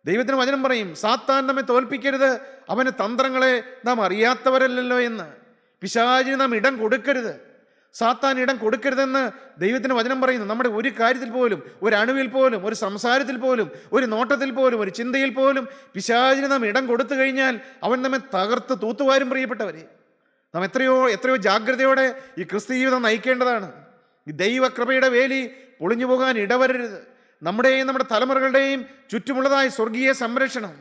ദൈവത്തിന് വചനം പറയും, സാത്താൻ നമ്മെ തോൽപ്പിക്കരുത്, അവന് തന്ത്രങ്ങളെ നാം അറിയാത്തവരല്ലല്ലോ എന്ന്. പിശാചിന് നാം ഇടം കൊടുക്കരുത്, സാത്താൻ ഇടം കൊടുക്കരുതെന്ന് ദൈവത്തിന് വചനം പറയുന്നു. നമ്മുടെ ഒരു കാര്യത്തിൽ പോലും, ഒരു അണുവിൽ പോലും, ഒരു സംസാരത്തിൽ പോലും, ഒരു നോട്ടത്തിൽ പോലും, ഒരു ചിന്തയിൽ പോലും പിശാചിന് നാം ഇടം കൊടുത്തു കഴിഞ്ഞാൽ അവൻ നമ്മെ തകർത്ത് തൂത്തുവാരും പ്രിയപ്പെട്ടവരെ. നാം എത്രയോ ജാഗ്രതയോടെ ഈ ക്രിസ്തു ജീവിതം നയിക്കേണ്ടതാണ്. ഈ ദൈവകൃപയുടെ വേലി പൊളിഞ്ഞു പോകാൻ ഇടവരരുത്. നമ്മുടെയും നമ്മുടെ തലമുറകളുടെയും ചുറ്റുമുള്ളതായ സ്വർഗീയ സംരക്ഷണം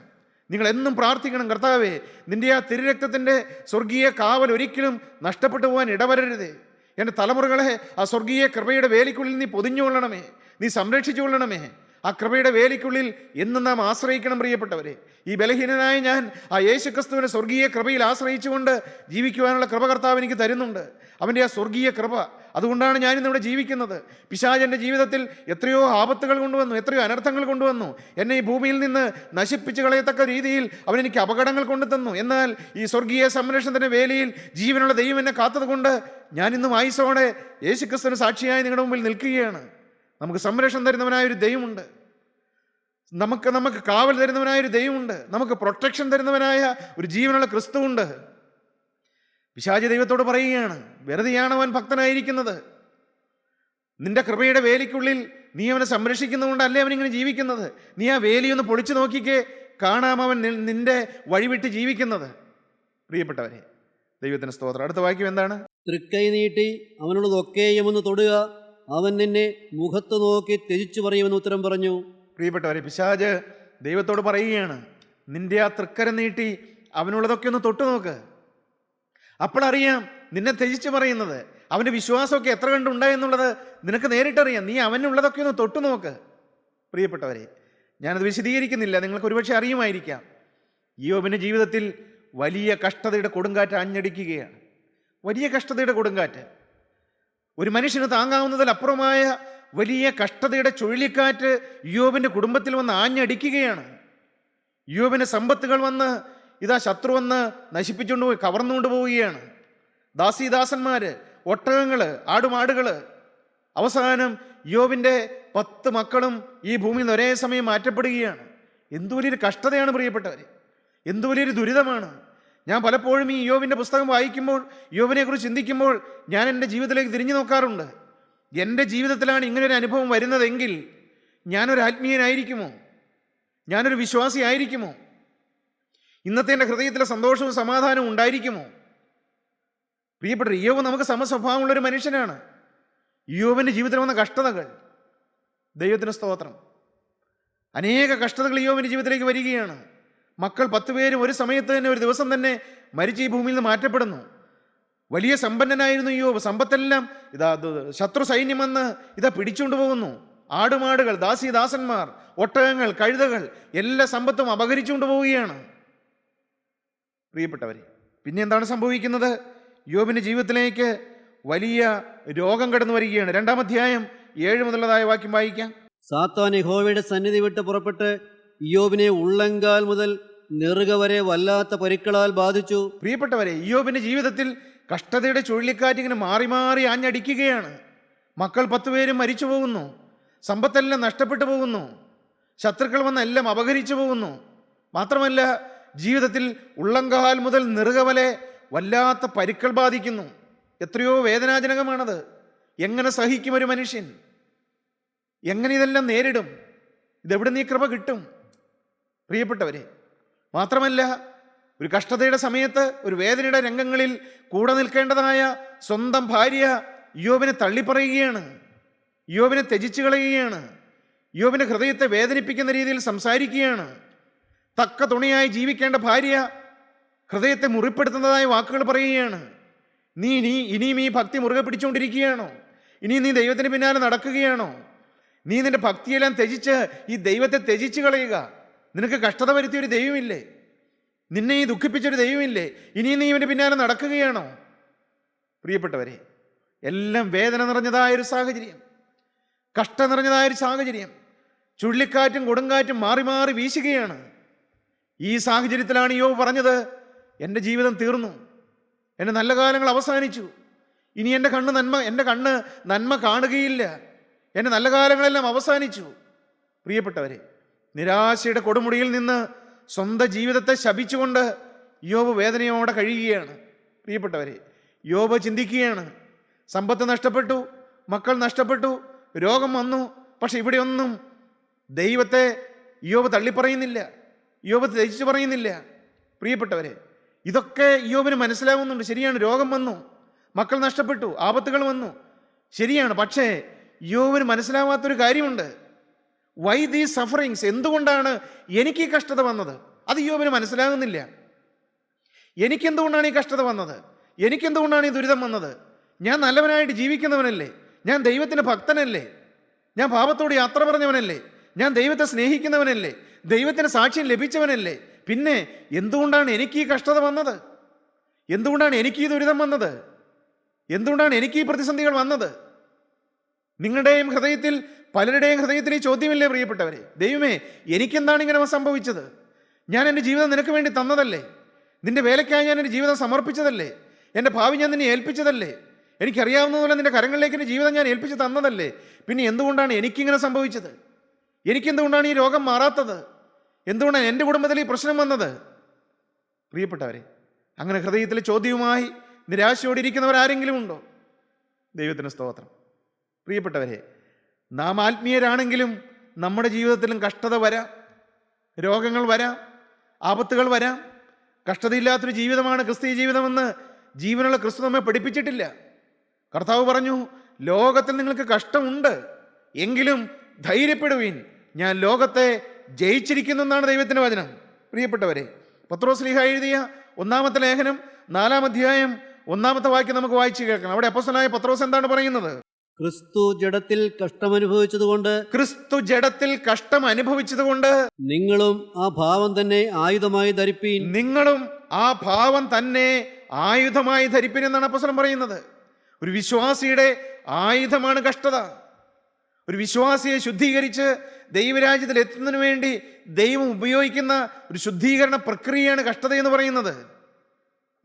നിങ്ങൾ എന്നും പ്രാർത്ഥിക്കണം, കർത്താവേ, നിന്റെ ആ തിരുരക്തത്തിൻ്റെ സ്വർഗീയ കാവൽ ഒരിക്കലും നഷ്ടപ്പെട്ടു പോകാൻ ഇടവരരുതേ. എൻ്റെ തലമുറകളെ ആ സ്വർഗീയ കൃപയുടെ വേലിക്കുള്ളിൽ നീ പൊതിഞ്ഞുകൊള്ളണമേ, നീ സംരക്ഷിച്ചുകൊള്ളണമേ. ആ കൃപയുടെ വേലിക്കുള്ളിൽ എന്നും നാം ആശ്രയിക്കണം പ്രിയപ്പെട്ടവരെ. ഈ ബലഹീനനായ ഞാൻ ആ യേശുക്രിസ്തുവിനെ സ്വർഗീയ കൃപയിൽ ആശ്രയിച്ചുകൊണ്ട് ജീവിക്കുവാനുള്ള കൃപ കർത്താവ് എനിക്ക് തരുന്നുണ്ട്. അവൻ്റെ ആ സ്വർഗീയ കൃപ, അതുകൊണ്ടാണ് ഞാനിന്നിവിടെ ജീവിക്കുന്നത്. പിശാച് എൻ്റെ ജീവിതത്തിൽ എത്രയോ ആപത്തുകൾ കൊണ്ടുവന്നു, എത്രയോ അനർത്ഥങ്ങൾ കൊണ്ടുവന്നു. എന്നെ ഈ ഭൂമിയിൽ നിന്ന് നശിപ്പിച്ച് കളയത്തക്ക രീതിയിൽ അവൻ എനിക്ക് അപകടങ്ങൾ കൊണ്ടുതന്നു. എന്നാൽ ഈ സ്വർഗീയ സംരക്ഷണത്തിൻ്റെ വേലിയിൽ ജീവനുള്ള ദൈവം എന്നെ കാത്തതുകൊണ്ട് ഞാനിന്നും ആയുസ്സോടെ യേശുക്രിസ്തുവിന് സാക്ഷിയായി നിങ്ങളുടെ മുമ്പിൽ നിൽക്കുകയാണ്. നമുക്ക് സംരക്ഷണം തരുന്നവനായൊരു ദൈവമുണ്ട്. നമുക്ക് കാവൽ തരുന്നവനായൊരു ദൈവമുണ്ട്. നമുക്ക് പ്രൊട്ടക്ഷൻ തരുന്നവനായ ഒരു ജീവനുള്ള ക്രിസ്തുവുണ്ട്. പിശാചി ദൈവത്തോട് പറയുകയാണ്, വെറുതെയാണ് അവൻ ഭക്തനായിരിക്കുന്നത്. നിന്റെ കൃപയുടെ വേലിക്കുള്ളിൽ നീ അവനെ സംരക്ഷിക്കുന്നതുകൊണ്ടല്ലേ അവനിങ്ങനെ ജീവിക്കുന്നത്. നീ ആ വേലിയൊന്ന് പൊളിച്ചു നോക്കിക്കേ, കാണാം അവൻ നിന്റെ വഴിവിട്ട് ജീവിക്കുന്നത്. പ്രിയപ്പെട്ടവരെ, ദൈവത്തിന് സ്തോത്രം. അടുത്ത വാക്യം എന്താണ്? തൃക്കൈ നീട്ടി അവനുള്ളതൊക്കെയും ഒന്ന് തൊടുക, അവൻ നിന്നെ മുഖത്ത് നോക്കി ത്യജിച്ചു പറയുമെന്ന് ഉത്തരം പറഞ്ഞു. പ്രിയപ്പെട്ടവരെ, പിശാച് ദൈവത്തോട് പറയുകയാണ്, നിന്റെ ആ തൃക്കരം നീട്ടി അവനുള്ളതൊക്കെ ഒന്ന് തൊട്ടു നോക്ക്. അപ്പോഴറിയാം നിന്നെ ത്യജിച്ച് പറയുന്നത്. അവൻ്റെ വിശ്വാസമൊക്കെ എത്ര കണ്ടുണ്ടായെന്നുള്ളത് നിനക്ക് നേരിട്ടറിയാം. നീ അവനുള്ളതൊക്കെ ഒന്ന് തൊട്ടു നോക്ക്. പ്രിയപ്പെട്ടവരെ, ഞാനത് വിശദീകരിക്കുന്നില്ല, നിങ്ങൾക്ക് ഒരുപക്ഷെ അറിയുമായിരിക്കാം. യോബിൻ്റെ ജീവിതത്തിൽ വലിയ കഷ്ടതയുടെ കൊടുങ്കാറ്റ് ആഞ്ഞടിക്കുകയാണ്. വലിയ കഷ്ടതയുടെ കൊടുങ്കാറ്റ്, ഒരു മനുഷ്യന് താങ്ങാവുന്നതിലപ്പുറമായ വലിയ കഷ്ടതയുടെ ചുഴലിക്കാറ്റ് യോബിൻ്റെ കുടുംബത്തിൽ വന്ന് ആഞ്ഞടിക്കുകയാണ്. യോബിൻ്റെ സമ്പത്തുകൾ വന്ന് ഇതാ ശത്രു വന്ന് നശിപ്പിച്ചുകൊണ്ട് പോയി, കവർന്നുകൊണ്ട് പോവുകയാണ്. ദാസീദാസന്മാർ, ഒട്ടകങ്ങൾ, ആടുമാടുകൾ. അവസാനം യോബിൻ്റെ 10 മക്കളും ഈ ഭൂമിയിൽ നിന്ന് ഒരേ സമയം മാറ്റപ്പെടുകയാണ്. എന്തു വലിയൊരു കഷ്ടതയാണ് പ്രിയപ്പെട്ടവരെ, എന്തു വലിയൊരു ദുരിതമാണ്. ഞാൻ പലപ്പോഴും ഈ യോബിൻ്റെ പുസ്തകം വായിക്കുമ്പോൾ, യോബിനെക്കുറിച്ച് ചിന്തിക്കുമ്പോൾ ഞാൻ എൻ്റെ ജീവിതത്തിലേക്ക് തിരിഞ്ഞു നോക്കാറുണ്ട്. എൻ്റെ ജീവിതത്തിലാണ് ഇങ്ങനൊരു അനുഭവം വരുന്നതെങ്കിൽ ഞാനൊരു ആത്മീയനായിരിക്കുമോ? ഞാനൊരു വിശ്വാസി ആയിരിക്കുമോ? ഇന്നത്തെ എൻ്റെ ഹൃദയത്തിലെ സന്തോഷവും സമാധാനവും ഉണ്ടായിരിക്കുമോ? പ്രിയപ്പെട്ട യോബ് നമുക്ക് സമസ്വഭാവമുള്ളൊരു മനുഷ്യനാണ്. യോബിൻ്റെ ജീവിതത്തിൽ വന്ന കഷ്ടതകൾ, ദൈവത്തിന് സ്തോത്രം, അനേക കഷ്ടതകൾ യോബിൻ്റെ ജീവിതത്തിലേക്ക് വരികയാണ്. മക്കൾ 10 പേരും ഒരു സമയത്ത് തന്നെ, ഒരു ദിവസം തന്നെ മരിച്ച് ഈ ഭൂമിയിൽ നിന്ന് മാറ്റപ്പെടുന്നു. വലിയ സമ്പന്നനായിരുന്നു യോബ്. സമ്പത്തെല്ലാം ഇതാ ശത്രു സൈന്യം വന്ന് ഇതാ പിടിച്ചുകൊണ്ട് പോകുന്നു. ആടുമാടുകൾ, ദാസീദാസന്മാർ, ഒട്ടകങ്ങൾ, കഴുതകൾ, എല്ലാ സമ്പത്തും അപഹരിച്ചുകൊണ്ട് പോവുകയാണ്. പ്രിയപ്പെട്ടവരെ, പിന്നെ എന്താണ് സംഭവിക്കുന്നത്? യോബിൻ്റെ ജീവിതത്തിലേക്ക് വലിയ രോഗം കടന്നു വരികയാണ്. 2-ാം അധ്യായം 7 മുതലുള്ളതായ വാക്യം വായിക്കാം. സാത്താൻ യഹോവയുടെ സന്നിധി വിട്ട് പുറപ്പെട്ട് ഇയ്യോബിനെ ഉള്ളങ്കാൽ മുതൽ നെറുക വരെ വല്ലാത്ത പരിക്കളാൽ ബാധിച്ചു. പ്രിയപ്പെട്ടവരെ, ഇയ്യോബിൻ്റെ ജീവിതത്തിൽ കഷ്ടതയുടെ ചുഴലിക്കാറ്റ് ഇങ്ങനെ മാറി മാറി ആഞ്ഞടിക്കുകയാണ്. മക്കൾ 10 പേരും മരിച്ചു പോകുന്നു. സമ്പത്തെല്ലാം നഷ്ടപ്പെട്ടു പോകുന്നു. ശത്രുക്കൾ വന്ന് എല്ലാം അപഹരിച്ചു പോകുന്നു. മാത്രമല്ല, ജീവിതത്തിൽ ഉള്ളങ്കാൽ മുതൽ നെറുക വരെ വല്ലാത്ത പരിക്കൾ ബാധിക്കുന്നു. എത്രയോ വേദനാജനകമാണത്. എങ്ങനെ സഹിക്കും ഒരു മനുഷ്യൻ? എങ്ങനെ ഇതെല്ലാം നേരിടും? ഇതെവിടെ നീ കൃപ കിട്ടും? പ്രിയപ്പെട്ടവരെ, മാത്രമല്ല, ഒരു കഷ്ടതയുടെ സമയത്ത്, ഒരു വേദനയുടെ രംഗങ്ങളിൽ കൂടെ നിൽക്കേണ്ടതായ സ്വന്തം ഭാര്യ യോബിനെ തള്ളിപ്പറയുകയാണ്, യോബിനെ ത്യജിച്ചു കളയുകയാണ്, യോബിൻ്റെ ഹൃദയത്തെ വേദനിപ്പിക്കുന്ന രീതിയിൽ സംസാരിക്കുകയാണ്. തക്ക തുണയായി ജീവിക്കേണ്ട ഭാര്യ ഹൃദയത്തെ മുറിപ്പെടുത്തുന്നതായ വാക്കുകൾ പറയുകയാണ്. നീ ഇനിയും ഈ ഭക്തി മുറുകെ പിടിച്ചുകൊണ്ടിരിക്കുകയാണോ? ഇനി നീ ദൈവത്തിന് പിന്നാലെ നടക്കുകയാണോ? നീ നിന്റെ ഭക്തിയെല്ലാം ത്യജിച്ച് ഈ ദൈവത്തെ ത്യജിച്ചു കളയുക. നിനക്ക് കഷ്ടത വരുത്തിയൊരു ദൈവമില്ലേ? നിന്നെ ഈ ദുഃഖിപ്പിച്ചൊരു ദൈവമില്ലേ? ഇനി നീ ഇവൻ്റെ പിന്നാലെ നടക്കുകയാണോ? പ്രിയപ്പെട്ടവരെ, എല്ലാം വേദന നിറഞ്ഞതായൊരു സാഹചര്യം, കഷ്ടം നിറഞ്ഞതായൊരു സാഹചര്യം, ചുഴലിക്കാറ്റും കൊടുങ്കാറ്റും മാറി മാറി വീശുകയാണ്. ഈ സാഹചര്യത്തിലാണ് യോബ് പറഞ്ഞത്, എൻ്റെ ജീവിതം തീർന്നു, എൻ്റെ നല്ല കാലങ്ങൾ അവസാനിച്ചു, ഇനി എൻ്റെ കണ്ണ് നന്മ കാണുകയില്ല, എൻ്റെ നല്ല കാലങ്ങളെല്ലാം അവസാനിച്ചു. പ്രിയപ്പെട്ടവരെ, നിരാശയുടെ കൊടുമുടിയിൽ നിന്ന് സ്വന്തം ജീവിതത്തെ ശപിച്ചുകൊണ്ട് യോബ് വേദനയോടെ കഴിയുകയാണ്. പ്രിയപ്പെട്ടവരെ, യോബ് ചിന്തിക്കുകയാണ്, സമ്പത്ത് നഷ്ടപ്പെട്ടു, മക്കൾ നഷ്ടപ്പെട്ടു, രോഗം വന്നു. പക്ഷെ ഇവിടെയൊന്നും ദൈവത്തെ യോബ് തള്ളിപ്പറയുന്നില്ല, യോബ് ത്യജിച്ചു പറയുന്നില്ല. പ്രിയപ്പെട്ടവരെ, ഇതൊക്കെ യോബിന് മനസ്സിലാവുന്നുണ്ട്. ശരിയാണ്, രോഗം വന്നു, മക്കൾ നഷ്ടപ്പെട്ടു, ആപത്തുകൾ വന്നു, ശരിയാണ്. പക്ഷേ യോബിന് മനസ്സിലാവാത്തൊരു കാര്യമുണ്ട്. Y these sufferings? എന്തുകൊണ്ടാണ് എനിക്ക് ഈ കഷ്ടത വന്നത്? അത് യോബിന് മനസ്സിലാകുന്നില്ല. എനിക്കെന്തുകൊണ്ടാണ് ഈ കഷ്ടത വന്നത്? എനിക്കെന്തുകൊണ്ടാണ് ഈ ദുരിതം വന്നത്? ഞാൻ നല്ലവനായിട്ട് ജീവിക്കുന്നവനല്ലേ? ഞാൻ ദൈവത്തിൻ്റെ ഭക്തനല്ലേ? ഞാൻ പാപത്തോട് യാത്ര പറഞ്ഞവനല്ലേ? ഞാൻ ദൈവത്തെ സ്നേഹിക്കുന്നവനല്ലേ? ദൈവത്തിന് സാക്ഷ്യം ലഭിച്ചവനല്ലേ? പിന്നെ എന്തുകൊണ്ടാണ് എനിക്ക് ഈ കഷ്ടത വന്നത്? എന്തുകൊണ്ടാണ് എനിക്ക് ഈ ദുരിതം വന്നത്? എന്തുകൊണ്ടാണ് എനിക്ക് ഈ പ്രതിസന്ധികൾ വന്നത്? നിങ്ങളുടെയും ഹൃദയത്തിൽ, പലരുടെയും ഹൃദയത്തിൽ ഈ ചോദ്യമില്ലേ പ്രിയപ്പെട്ടവരെ? ദൈവമേ, എനിക്കെന്താണ് ഇങ്ങനെ സംഭവിച്ചത്? ഞാൻ എൻ്റെ ജീവിതം നിനക്ക് വേണ്ടി തന്നതല്ലേ? നിന്റെ വേലയ്ക്കായി ഞാൻ എൻ്റെ ജീവിതം സമർപ്പിച്ചതല്ലേ? എൻ്റെ ഭാവി ഞാൻ നിന്നെ ഏൽപ്പിച്ചതല്ലേ? എനിക്കറിയാവുന്നതുപോലെ നിന്റെ കരങ്ങളിലേക്ക് എൻ്റെ ജീവിതം ഞാൻ ഏൽപ്പിച്ച് തന്നതല്ലേ? പിന്നെ എന്തുകൊണ്ടാണ് എനിക്കിങ്ങനെ സംഭവിച്ചത്? എനിക്കെന്തുകൊണ്ടാണ് ഈ രോഗം മാറാത്തത്? എന്തുകൊണ്ടാണ് എൻ്റെ കുടുംബത്തിൽ ഈ പ്രശ്നം വന്നത്? പ്രിയപ്പെട്ടവരെ, അങ്ങനെ ഹൃദയത്തിലെ ചോദ്യവുമായി നിരാശയോടിരിക്കുന്നവരാരെങ്കിലും ഉണ്ടോ? ദൈവത്തിന് സ്തോത്രം. പ്രിയപ്പെട്ടവരെ, നാം ആത്മീയരാണെങ്കിലും നമ്മുടെ ജീവിതത്തിലും കഷ്ടത വരാം, രോഗങ്ങൾ വരാം, ആപത്തുകൾ വരാം. കഷ്ടതയില്ലാത്തൊരു ജീവിതമാണ് ക്രിസ്തീയ ജീവിതമെന്ന് ജീവനുള്ള ക്രിസ്തു നമ്മെ പഠിപ്പിച്ചിട്ടില്ല. കർത്താവ് പറഞ്ഞു, ലോകത്തിൽ നിങ്ങൾക്ക് കഷ്ടമുണ്ട്, എങ്കിലും ധൈര്യപ്പെടുവീൻ, ഞാൻ ലോകത്തെ ജയിച്ചിരിക്കുന്നു എന്നാണ് ദൈവത്തിൻ്റെ വചനം. പ്രിയപ്പെട്ടവരെ, പത്രോസ് ശ്ലീഹ എഴുതിയ 1-ാമത്തെ ലേഖനം 4-ാം അധ്യായം 1-ാമത്തെ വാക്യം നമുക്ക് വായിച്ചു കേൾക്കണം. അവിടെ അപ്പോസ്തലനായ പത്രോസ് എന്താണ് പറയുന്നത്? ക്രിസ്തു ജഡത്തിൽ കഷ്ടമനുഭവിച്ചതുകൊണ്ട് ക്രിസ്തു ജഡത്തിൽ കഷ്ടം അനുഭവിച്ചതുകൊണ്ട് നിങ്ങളും ആ ഭാവം തന്നെ ആയുധമായി ധരിപ്പീൻ. നിങ്ങളും ആ ഭാവം തന്നെ ആയുധമായി ധരിപ്പിൻ എന്നാണ് അപ്പോസ്തലൻ പറയുന്നത്. ഒരു വിശ്വാസിയുടെ ആയുധമാണ് കഷ്ടത. ഒരു വിശ്വാസിയെ ശുദ്ധീകരിച്ച് ദൈവരാജ്യത്തിൽ എത്തുന്നതിന് വേണ്ടി ദൈവം ഉപയോഗിക്കുന്ന ഒരു ശുദ്ധീകരണ പ്രക്രിയയാണ് കഷ്ടത എന്ന് പറയുന്നത്.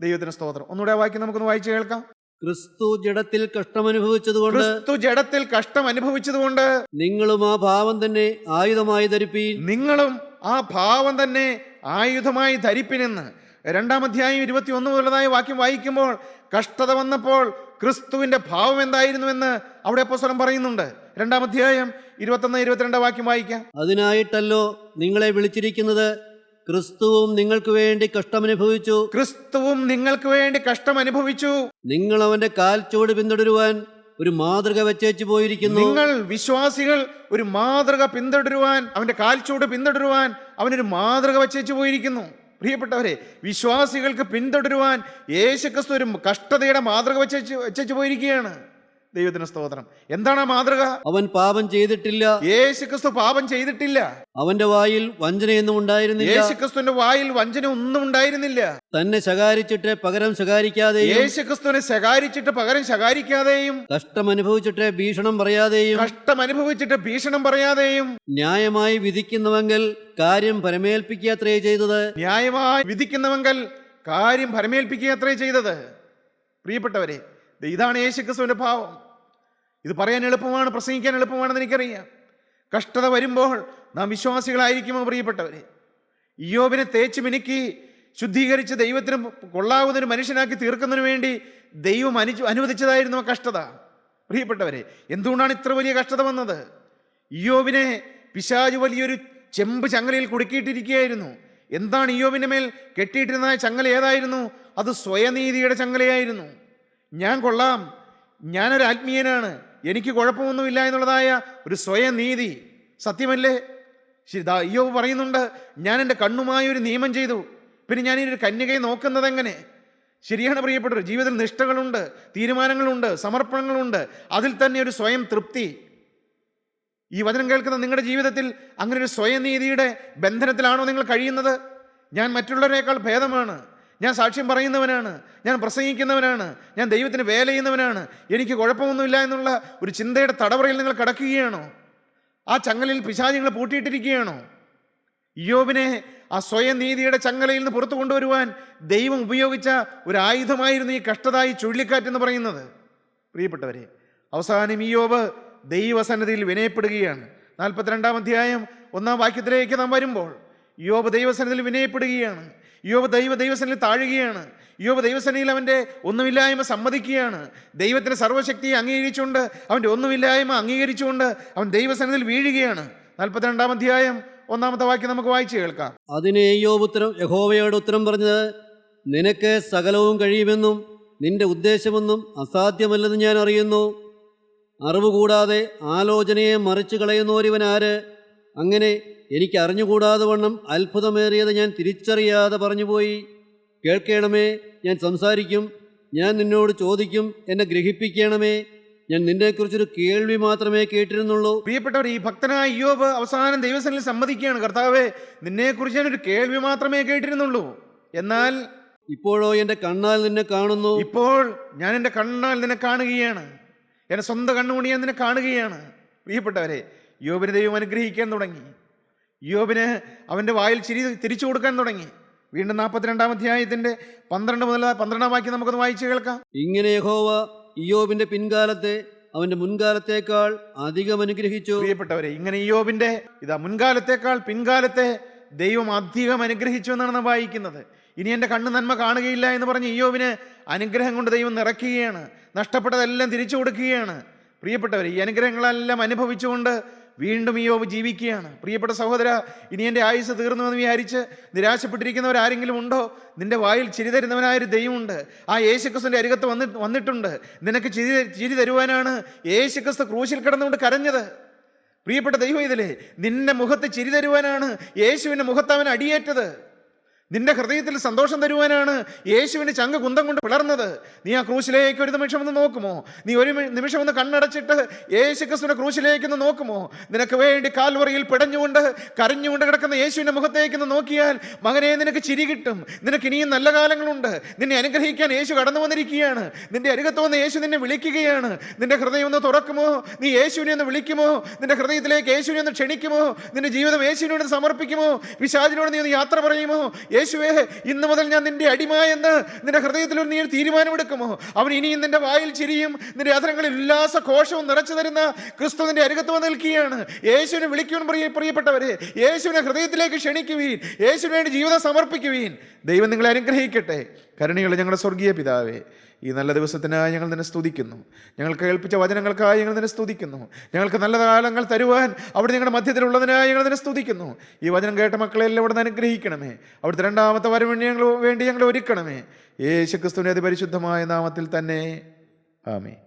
ദൈവത്തിന് സ്തോത്രം. ഒന്നുകൂടെ വാക്യം നമുക്കൊന്ന് വായിച്ചു കേൾക്കാം. ക്രിസ്തു ജഡത്തിൽ കഷ്ടമനുഭവിച്ചതുകൊണ്ട് ക്രിസ്തു ജഡത്തിൽ കഷ്ടം അനുഭവിച്ചതുകൊണ്ട് നിങ്ങളും ആ ഭാവം തന്നെ ആയുധമായി ധരിപ്പീൻ. നിങ്ങളും ആ ഭാവം തന്നെ ആയുധമായി ധരിപ്പിനെന്ന് 2-ാം അധ്യായം 21 മുതലുള്ളതായ വാക്യം വായിക്കുമ്പോൾ കഷ്ടത വന്നപ്പോൾ ക്രിസ്തുവിന്റെ ഭാവം എന്തായിരുന്നുവെന്ന് അവിടെ അപ്പോസ്തലൻ പറയുന്നുണ്ട്. 2-ാം അധ്യായം 21-22 വാക്യം വായിക്കാം. അതിനായിട്ടല്ലോ നിങ്ങളെ വിളിച്ചിരിക്കുന്നത്, ക്രിസ്തുവും നിങ്ങൾക്ക് വേണ്ടി കഷ്ടമനുഭവിച്ചു. ക്രിസ്തുവും നിങ്ങൾക്ക് വേണ്ടി കഷ്ടം അനുഭവിച്ചു. നിങ്ങൾ അവന്റെ കാൽച്ചുവട് പിന്തുടരുവാൻ ഒരു മാതൃക വെച്ചേച്ചു പോയിരിക്കുന്നു. നിങ്ങൾ വിശ്വാസികൾ ഒരു മാതൃക പിന്തുടരുവാൻ, അവന്റെ കാൽച്ചുവട് പിന്തുടരുവാൻ അവനൊരു മാതൃക വെച്ചേച്ചു പോയിരിക്കുന്നു. പ്രിയപ്പെട്ടവരെ, വിശ്വാസികൾക്ക് പിന്തുടരുവാൻ യേശുക്രിസ്തു ഒരു കഷ്ടതയുടെ മാതൃക വെച്ചു പോയിരിക്കുകയാണ്. ദൈവത്തിന് സ്തോത്രം. എന്താണ് ആ മാതൃക? അവൻ പാപം ചെയ്തിട്ടില്ല. യേശുക്രിസ്തു പാപം ചെയ്തിട്ടില്ല. അവന്റെ വായിൽ വഞ്ചനയൊന്നും ഉണ്ടായിരുന്നില്ല. യേശുക്രിസ്തുവിന്റെ വായിൽ വഞ്ചന ഒന്നും ഉണ്ടായിരുന്നില്ല. തന്നെ ശകാരിച്ചിട്ട് പകരം ശകാരിക്കാതെയും, യേശുക്രിസ്തുവിനെ ശകാരിച്ചിട്ട് പകരം ശകാരിക്കാതെയും, കഷ്ടമനുഭവിച്ചിട്ട് ഭീഷണം പറയാതെയും, കഷ്ടമനുഭവിച്ചിട്ട് ഭീഷണം പറയാതെയും, ന്യായമായി വിധിക്കുന്നവെങ്കിൽ കാര്യം പരമേൽപ്പിക്കുകയത്രേ ചെയ്തത്. ന്യായമായി വിധിക്കുന്നവെങ്കിൽ കാര്യം പരമേൽപ്പിക്കുകയത്രേ ചെയ്തത്. പ്രിയപ്പെട്ടവരെ, ഇതാണ് യേശുക്രിസ്തുവിന്റെ ഭാവം. ഇത് പറയാൻ എളുപ്പമാണ്, പ്രസംഗിക്കാൻ എളുപ്പമാണെന്ന് എനിക്കറിയാം. കഷ്ടത വരുമ്പോൾ നാം വിശ്വാസികളായിരിക്കുമോ പ്രിയപ്പെട്ടവരെ? ഇയ്യോബിനെ തേച്ച് മിനുക്കി ശുദ്ധീകരിച്ച് ദൈവത്തിന് കൊള്ളാവുന്നൊരു മനുഷ്യനാക്കി തീർക്കുന്നതിന് വേണ്ടി ദൈവം അനുവദിച്ചതായിരുന്നു ആ കഷ്ടത. പ്രിയപ്പെട്ടവരെ, എന്തുകൊണ്ടാണ് ഇത്ര വലിയ കഷ്ടത വന്നത്? ഇയ്യോബിനെ പിശാച് വലിയൊരു ചെമ്പ് ചങ്ങലയിൽ കുടുക്കിയിട്ടിരിക്കുകയായിരുന്നു. എന്താണ് ഇയ്യോബിന്റെ മേൽ കെട്ടിയിട്ടിരുന്ന ചങ്ങല? ഏതായിരുന്നു അത്? സ്വയനീതിയുടെ ചങ്ങലയായിരുന്നു. ഞാൻ കൊള്ളാം, ഞാനൊരു ആത്മീയനാണ്, എനിക്ക് കുഴപ്പമൊന്നുമില്ല എന്നുള്ളതായ ഒരു സ്വയനീതി. സത്യമല്ലേ? ഇയ്യോബ് പറയുന്നുണ്ട്, ഞാൻ എൻ്റെ കണ്ണുമായി ഒരു നിയമം ചെയ്തു, പിന്നെ ഞാൻ ഒരു കന്യകയെ നോക്കുന്നത് എങ്ങനെ? ശരിയാണ് പ്രിയപ്പെട്ടവർ, ജീവിതത്തിൽ നിഷ്ഠകളുണ്ട്, തീരുമാനങ്ങളുണ്ട്, സമർപ്പണങ്ങളുണ്ട്, അതിൽ തന്നെ ഒരു സ്വയം തൃപ്തി. ഈ വചനം കേൾക്കുന്ന നിങ്ങളുടെ ജീവിതത്തിൽ അങ്ങനെ ഒരു സ്വയനീതിയുടെ ബന്ധനത്തിലാണോ നിങ്ങൾ കഴിയുന്നത്? ഞാൻ മറ്റുള്ളവരെക്കാൾ ഭേദമാണ്, ഞാൻ സാക്ഷ്യം പറയുന്നവനാണ്, ഞാൻ പ്രസംഗിക്കുന്നവനാണ്, ഞാൻ ദൈവത്തിന് വേല ചെയ്യുന്നവനാണ്, എനിക്ക് കുഴപ്പമൊന്നുമില്ല എന്നുള്ള ഒരു ചിന്തയുടെ തടവറയിൽ നിങ്ങൾ കിടക്കുകയാണോ? ആ ചങ്ങലയിൽ പിശാചുകൾ പൂട്ടിയിട്ടിരിക്കുകയാണോ? ഇയ്യോബിനെ ആ സ്വയം നീതിയുടെ ചങ്ങലയിൽ നിന്ന് പുറത്തു കൊണ്ടുവരുവാൻ ദൈവം ഉപയോഗിച്ച ഒരു ആയുധമായിരുന്നു ഈ കഷ്ടതായി ചുഴലിക്കാറ്റ് എന്ന് പറയുന്നത്. പ്രിയപ്പെട്ടവരെ, അവസാനം ഇയ്യോബ് ദൈവസന്നിധിയിൽ വിനയപ്പെടുകയാണ്. 42-ാം അധ്യായം 1-ാം വാക്യത്തിലേക്ക് നാം വരുമ്പോൾ ഇയ്യോബ് ദൈവസന്നിധിയിൽ വിനയപ്പെടുകയാണ്. ഇയ്യോബ് ദൈവസന്നിധിയിൽ താഴുകയാണ്. ഇയ്യോബ് ദൈവസന്നിധിയിൽ അവൻ്റെ ഒന്നുമില്ലായ്മ സമ്മതിക്കുകയാണ്. ദൈവത്തിൻ്റെ സർവ്വശക്തിയെ അംഗീകരിച്ചുകൊണ്ട്, അവൻ്റെ ഒന്നുമില്ലായ്മ അംഗീകരിച്ചുകൊണ്ട് അവൻ ദൈവസന്നിധിയിൽ വീഴുകയാണ്. 42-ാം അധ്യായം 1-ാമത്തെ വാക്യം നമുക്ക് വായിച്ചു കേൾക്കാം. അതിന് ഇയ്യോബ് യഹോവയോട് ഉത്തരം പറഞ്ഞത്, നിനക്ക് സകലവും കഴിയുമെന്നും നിന്റെ ഉദ്ദേശമൊന്നും അസാധ്യമല്ലെന്ന് ഞാൻ അറിയുന്നു. അറിവ് കൂടാതെ ആലോചനയെ മറിച്ചു കളയുന്നവരിവൻ ആര്? അങ്ങനെ എനിക്ക് അറിഞ്ഞുകൂടാതെ വണ്ണം അത്ഭുതമേറിയത് ഞാൻ തിരിച്ചറിയാതെ പറഞ്ഞുപോയി. കേൾക്കണമേ, ഞാൻ സംസാരിക്കും, ഞാൻ നിന്നോട് ചോദിക്കും, എന്നെ ഗ്രഹിപ്പിക്കണമേ. ഞാൻ നിന്നെക്കുറിച്ചൊരു കേൾവി മാത്രമേ കേട്ടിരുന്നുള്ളൂ. പ്രിയപ്പെട്ടവർ, ഈ ഭക്തനായ ഇയ്യോബ് അവസാനം ദൈവസന്നിധിയിൽ സമ്മതിക്കുകയാണ്, കർത്താവേ, നിന്നെക്കുറിച്ച് ഞാനൊരു കേൾവി മാത്രമേ കേട്ടിരുന്നുള്ളൂ, എന്നാൽ ഇപ്പോഴോ എൻ്റെ കണ്ണാൽ നിന്നെ കാണുന്നു. ഇപ്പോൾ ഞാൻ എൻ്റെ കണ്ണാൽ നിന്നെ കാണുകയാണ്, എൻ്റെ സ്വന്തം കണ്ണുകൊണ്ട് ഞാൻ നിന്നെ കാണുകയാണ്. പ്രിയപ്പെട്ടവരെ, ഇയ്യോബിനെ ദൈവം അനുഗ്രഹിക്കാൻ തുടങ്ങി. ഇയ്യോബിന് അവൻ്റെ വായിൽ ചിരി തിരിച്ചു കൊടുക്കാൻ തുടങ്ങി. വീണ്ടും 42-ാം അധ്യായത്തിൻ്റെ 12 മുതൽ 12-ാം വാക്യം നമുക്കൊന്ന് വായിച്ചു കേൾക്കാം. ഇങ്ങനെ യഹോവ ഇയ്യോബിന്റെ പിൻകാലത്തെ അവന്റെ മുൻകാലത്തേക്കാൾ അധികം അനുഗ്രഹിച്ചു. പ്രിയപ്പെട്ടവരെ, ഇങ്ങനെ ഇയ്യോബിന്റെ മുൻകാലത്തേക്കാൾ പിൻകാലത്തെ ദൈവം അധികം അനുഗ്രഹിച്ചു എന്നാണ് നാം വായിക്കുന്നത്. ഇനി എൻ്റെ കണ്ണ് നന്മ കാണുകയില്ല എന്ന് പറഞ്ഞ് ഇയ്യോബിന് അനുഗ്രഹം കൊണ്ട് ദൈവം നിറയ്ക്കുകയാണ്, നഷ്ടപ്പെട്ടതെല്ലാം തിരിച്ചു കൊടുക്കുകയാണ്. പ്രിയപ്പെട്ടവരെ, ഈ അനുഗ്രഹങ്ങളെല്ലാം അനുഭവിച്ചുകൊണ്ട് വീണ്ടും ഇയ്യോബ് ജീവിക്കുകയാണ്. പ്രിയപ്പെട്ട സഹോദര, ഇനി എൻ്റെ ആയുസ് തീർന്നു എന്ന് വിചാരിച്ച് നിരാശപ്പെട്ടിരിക്കുന്നവരാരെങ്കിലും ഉണ്ടോ? നിന്റെ വായിൽ ചിരി തരുന്നവനായൊരു ദൈവമുണ്ട്. ആ യേശുക്രിസ്തുവിൻ്റെ അരികത്ത് വന്നിട്ടുണ്ട്. നിനക്ക് ചിരി തരുവാനാണ് യേശുക്രിസ്തു ക്രൂശിൽ കിടന്നുകൊണ്ട് കരഞ്ഞത്. പ്രിയപ്പെട്ട ദൈവം, ഇതിലെ നിന്റെ മുഖത്ത് ചിരി തരുവാനാണ് യേശുവിൻ്റെ മുഖത്ത് അവൻ അടിയേറ്റത്. നിന്റെ ഹൃദയത്തിൽ സന്തോഷം തരുവാനാണ് യേശുവിൻ്റെ ചങ്ക് കുന്തം കൊണ്ട് പിളർന്നത്. നീ ആ ക്രൂശിലേക്ക് ഒരു നിമിഷം ഒന്ന് നോക്കുമോ? നീ ഒരു നിമിഷം ഒന്ന് കണ്ണടച്ചിട്ട് യേശുക്രിസ്തുവിന്റെ ക്രൂശിലേക്ക് ഒന്ന് നോക്കുമോ? നിനക്ക് വേണ്ടി കാൽവറിയിൽ പിടഞ്ഞുകൊണ്ട് കരഞ്ഞുകൊണ്ട് കിടക്കുന്ന യേശുവിൻ്റെ മുഖത്തേക്ക് നോക്കിയാൽ മകനെ, നിനക്ക് ചിരി കിട്ടും. നിനക്ക് ഇനിയും നല്ല കാലങ്ങളുണ്ട്. നിന്നെ അനുഗ്രഹിക്കാൻ യേശു കടന്നു വന്നിരിക്കുകയാണ്. നിന്റെ അരികത്ത് വന്ന് യേശു നിന്നെ വിളിക്കുകയാണ്. നിന്റെ ഹൃദയം ഒന്ന് തുറക്കുമോ? നീ യേശുവിനെ ഒന്ന് വിളിക്കുമോ? നിന്റെ ഹൃദയത്തിലേക്ക് യേശുവിനെ ഒന്ന് ക്ഷണിക്കുമോ? നിന്റെ ജീവിതം യേശുവിനോട് സമർപ്പിക്കുമോ? പിശാചിനോട് നീ ഒന്ന് യാത്ര പറയുമോ? യേശുവേ, ഇന്നു മുതൽ ഞാൻ നിന്റെ അടിമ എന്ന് നിന്റെ ഹൃദയത്തിൽ നീ ഒരു തീരുമാനമെടുക്കുമോ? അവൻ ഇനിയും നിന്റെ വായിൽ ചിരിയും നിന്റെ അധരങ്ങളിൽ ഉല്ലാസ കോശവും നിറച്ചു തരുന്ന ക്രിസ്തു നിന്റെ അരികത്ത് വന്ന് നിൽക്കുകയാണ്. യേശുവിനെ വിളിക്കുവാൻ പ്രിയപ്പെട്ടവരെ, യേശുവിനെ ഹൃദയത്തിലേക്ക് ക്ഷണിക്കുവീൻ. യേശുവിന് വേണ്ടി ജീവിതം സമർപ്പിക്കുവീൻ. ദൈവം നിങ്ങളെ അനുഗ്രഹിക്കട്ടെ. കരുണയുള്ള ഞങ്ങളുടെ സ്വർഗീയ പിതാവേ, ഈ നല്ല ദിവസത്തിനായി ഞങ്ങൾ നിന്നെ സ്തുതിക്കുന്നു. ഞങ്ങൾ കേൾപ്പിച്ച വചനങ്ങൾക്കായി ഞങ്ങൾ നിന്നെ സ്തുതിക്കുന്നു. ഞങ്ങൾക്ക് നല്ല കാലങ്ങൾ തരുവാൻ അവിടെ ഞങ്ങളുടെ മധ്യത്തിലുള്ളതിനായി ഞങ്ങൾ നിന്നെ സ്തുതിക്കുന്നു. ഈ വചനം കേട്ട മക്കളെല്ലാം ഇവിടെ നിന്ന് അനുഗ്രഹിക്കണമേ. അവിടുത്തെ രണ്ടാമത്തെ വരവ് വേണ്ടി ഞങ്ങൾ ഒരുക്കണമേ. യേശുക്രിസ്തുവിന്റെ അതിപരിശുദ്ധമായ നാമത്തിൽ തന്നെ, ആമേൻ.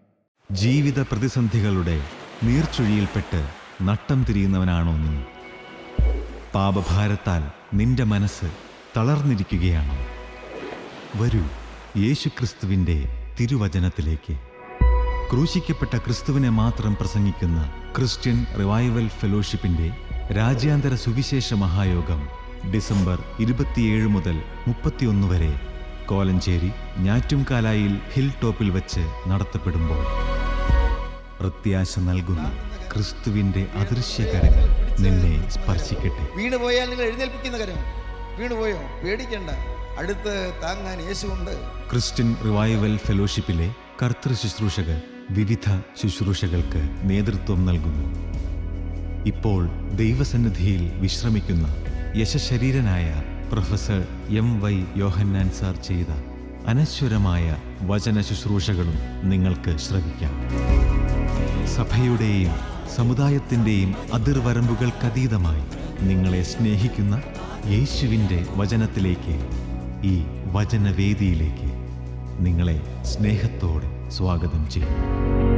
ജീവിത പ്രതിസന്ധികളുടെ നീർച്ചുഴിയിൽപ്പെട്ട് നട്ടം തിരിയുന്നവനാണോ നീ? പാപഭാരത്താൽ നിന്റെ മനസ്സ് തളർന്നിരിക്കുകയാണോ? വരൂ, യേശുക്രിസ്തുവിൻ്റെ തിരുവചനത്തിലേക്ക്. ക്രൂശിക്കപ്പെട്ട ക്രിസ്തുവിനെ മാത്രം പ്രസംഗിക്കുന്ന ക്രിസ്ത്യൻ റിവൈവൽ ഫെലോഷിപ്പിൻ്റെ രാജ്യാന്തര സുവിശേഷ മഹായോഗം ഡിസംബർ 27 മുതൽ 31 വരെ കോലഞ്ചേരി ഞാറ്റുംകാലായിൽ ഹിൽ ടോപ്പിൽ വച്ച് നടത്തപ്പെടുമ്പോൾ പ്രത്യാശ നൽകുന്ന ക്രിസ്തുവിൻ്റെ അദൃശ്യകരങ്ങൾ നിന്നെ സ്പർശിക്കട്ടെ. വീണുപോയാൽ നിങ്ങൾ എഴുന്നേൽപ്പിക്കുന്ന കരം. വീണുപോയോ? പേടിക്കണ്ട, അടുത്ത് താങ്ങാൻ യേശുവുണ്ട്. ക്രിസ്ത്യൻ റിവൈവൽ ഫെലോഷിപ്പിലെ കർത്തൃ ശുശ്രൂഷകർ വിവിധ ശുശ്രൂഷകൾക്ക് നേതൃത്വം നൽകുന്നു. ഇപ്പോൾ ദൈവസന്നിധിയിൽ വിശ്രമിക്കുന്ന യശശരീരനായ പ്രൊഫസർ MY യോഹന്നാൻ സാർ ചെയ്ത അനശ്വരമായ വചന ശുശ്രൂഷകളും നിങ്ങൾക്ക് ശ്രവിക്കാം. സഭയുടെയും സമുദായത്തിൻ്റെയും അതിർവരമ്പുകൾക്കതീതമായി നിങ്ങളെ സ്നേഹിക്കുന്ന യേശുവിൻ്റെ വചനത്തിലേക്ക്, ഈ വചനവേദിയിലേക്ക് നിങ്ങളെ സ്നേഹത്തോടെ സ്വാഗതം ചെയ്യുന്നു.